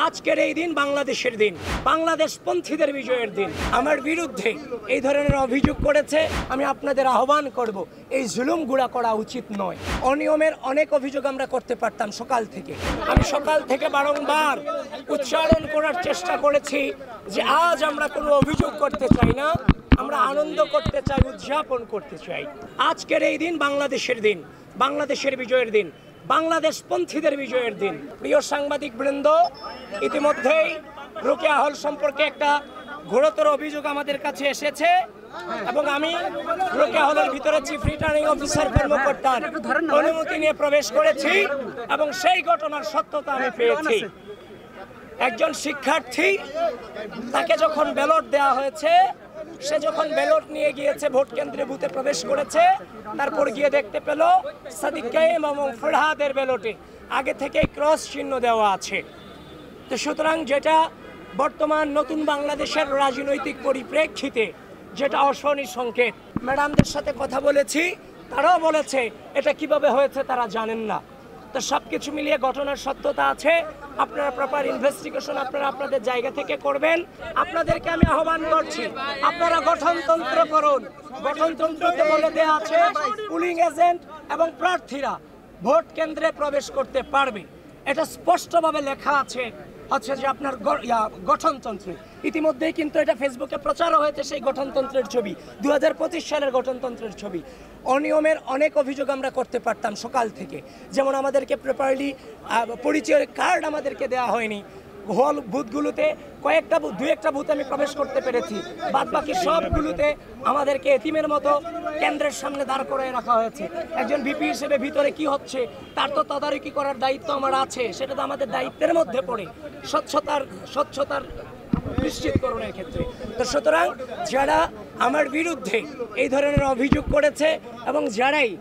আজকের এই দিন বাংলাদেশের দিন, বাংলাদেশপন্থীদের বিজয়ের দিন। আমার বিরুদ্ধে এই ধরনের অভিযোগ করেছে, আমি আপনাদের আহ্বান করব, এই জুলুমগুলা করা উচিত নয়। অনিয়মের অনেক অভিযোগ আমরা করতে পারতাম সকাল থেকে। আমি সকাল থেকে বারংবার উচ্চারণ করার চেষ্টা করেছি যে আজ আমরা কোনো অভিযোগ করতে চাই না, আমরা আনন্দ করতে চাই, উদযাপন করতে চাই। আজকের এই দিন বাংলাদেশের দিন, বাংলাদেশের বিজয়ের দিন, বাংলাদেশপন্থীদের বিজয়ের দিন। প্রিয় সাংবাদিক বৃন্দ, ইতিমধ্যেই রোকেয়া হল সম্পর্কে একটা ঘোরতর অভিযোগ আমাদের কাছে এসেছে এবং আমি রোকেয়া হলের ভিতরে চিফ রিটার্নিং অফিসার কর্মকর্তার অনুমতি নিয়ে প্রবেশ করেছি এবং সেই ঘটনার সত্যতা আমি পেয়েছি। একজন শিক্ষার্থী, তাকে যখন ব্যালট দেওয়া হয়েছে, সে যখন ব্যালট নিয়ে গিয়েছে ভোট কেন্দ্রে বুথে প্রবেশ করেছে, তারপর গিয়ে দেখতে পেল সাদিক কায়েম এবং ফরহাদের ব্যালটে আগে থেকে ক্রস চিহ্ন দেওয়া আছে। তো সুতরাং যেটা বর্তমান নতুন বাংলাদেশের রাজনৈতিক পরিপ্রেক্ষিতে যেটা অশনি সংকেত। ম্যাডামদের সাথে কথা বলেছি, তারাও বলেছে এটা কিভাবে হয়েছে তারা জানেন না। তো সব কিছু মিলিয়ে ঘটনার সত্যতা আছে। আপনারা প্রপার ইনভেস্টিগেশন আপনারা আপনাদের জায়গা থেকে করবেন। আপনাদেরকে আমি আহ্বান করছি, আপনারা গঠনতন্ত্র করুন। গঠনতন্ত্রতে বলে দেওয়া আছে পুলিং এজেন্ট এবং প্রার্থীরা ভোট কেন্দ্রে প্রবেশ করতে পারবে। এটা স্পষ্টভাবে লেখা আছে হচ্ছে যে আপনার গঠনতন্ত্রে। ইতিমধ্যেই কিন্তু এটা ফেসবুকে প্রচারও হয়েছে, সেই গঠনতন্ত্রের ছবি, 2025 সালের গঠনতন্ত্রের ছবি। অনিয়মের অনেক অভিযোগ আমরা করতে পারতাম সকাল থেকে, যেমন আমাদেরকে প্রপারলি পরিচয়ের কার্ড আমাদেরকে দেওয়া হয়নি। হল বুথগুলোতে দু একটা বুথ আমি প্রবেশ করতে পেরেছি, বাদ বাকি সবগুলোতে আমাদেরকে এতিমের মতো কেন্দ্রের সামনে দাঁড় করায় রাখা হয়েছে। একজন ভিপি হিসেবে ভিতরে কি হচ্ছে তার তো তদারকি করার দায়িত্ব আমার আছে, সেটা তো আমাদের দায়িত্বের মধ্যে পড়ে, স্বচ্ছতার নিশ্চিতকরণের ক্ষেত্রে। তো সুতরাং যারা আমার বিরুদ্ধে এই ধরনের অভিযোগ করেছে এবং যারাই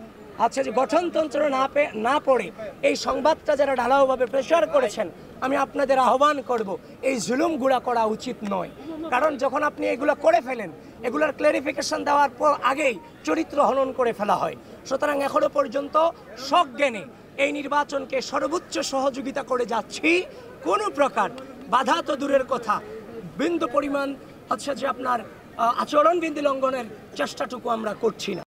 আচ্ছা যে গঠনতন্ত্র না পড়ে এই সংবাদটা যারা ঢালাওভাবে প্রচার করেছেন, আমি আপনাদের আহ্বান করব, এই জুলুমগুলা করা উচিত নয়। কারণ যখন আপনি এগুলো করে ফেলেন, এগুলোর ক্লারিফিকেশন দেওয়ার পর আগেই চরিত্র হনন করে ফেলা হয়। সুতরাং এখনো পর্যন্ত সজ্ঞানে এই নির্বাচনকে সর্বোচ্চ সহযোগিতা করে যাচ্ছি। কোনো প্রকার বাধা তো দূরের কথা, বিন্দু পরিমাণ হচ্ছে যে আপনার আচরণবিধি লঙ্ঘনের চেষ্টাটুকু আমরা করছি না।